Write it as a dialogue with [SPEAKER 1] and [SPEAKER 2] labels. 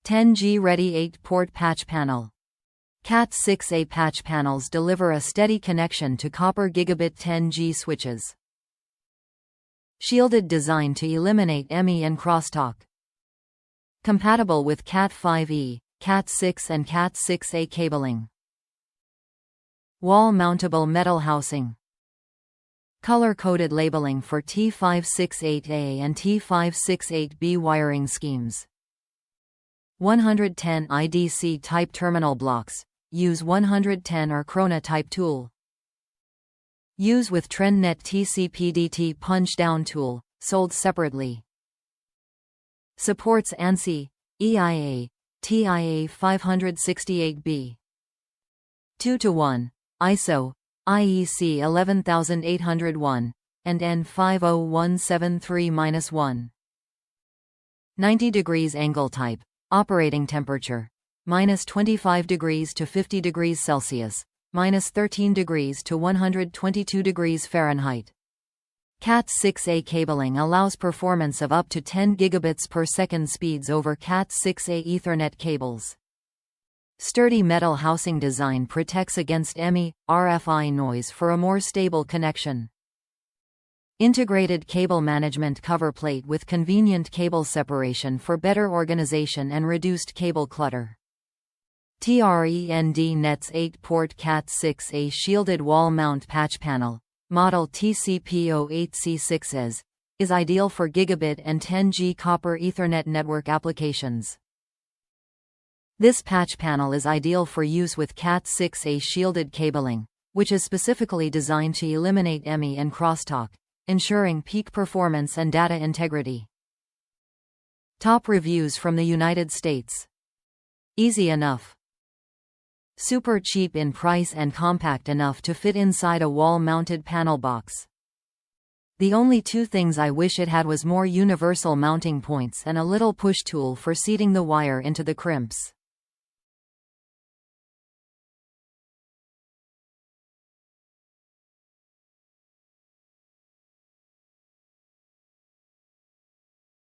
[SPEAKER 1] 10G ready 8-port patch panel. Cat6A patch panels deliver a steady connection to copper gigabit 10G switches. Shielded design to eliminate ME and crosstalk. Compatible with Cat5e, Cat6 and Cat6A cabling. Wall mountable metal housing. Color-coded labeling for T568A and T568B wiring schemes. 110 IDC type terminal blocks. Use 110 or Krone type tool. Use with TRENDnet TC-PDT punch-down tool, sold separately. Supports ANSI, EIA, TIA 568B. 2:1, ISO, IEC 11801, and N50173-1. 90 degrees angle type. Operating temperature. -25 degrees to 50 degrees Celsius, -13 degrees to 122 degrees Fahrenheit. Cat6A cabling allows performance of up to 10 gigabits per second speeds over Cat6A Ethernet cables. Sturdy metal housing design protects against ME, RFI noise for a more stable connection. Integrated cable management cover plate with convenient cable separation for better organization and reduced cable clutter. TRENDnet's 8-port Cat6A shielded wall mount patch panel, model TC-PDT, is ideal for gigabit and 10G copper Ethernet network applications. This patch panel is ideal for use with Cat6A shielded cabling, which is specifically designed to eliminate ME and crosstalk, ensuring peak performance and data integrity. Top reviews from the United States. Easy enough. Super cheap in price and compact enough to fit inside a wall-mounted panel box. The only two things I wish it had was more universal mounting points and a little push tool for seating the wire into the crimps.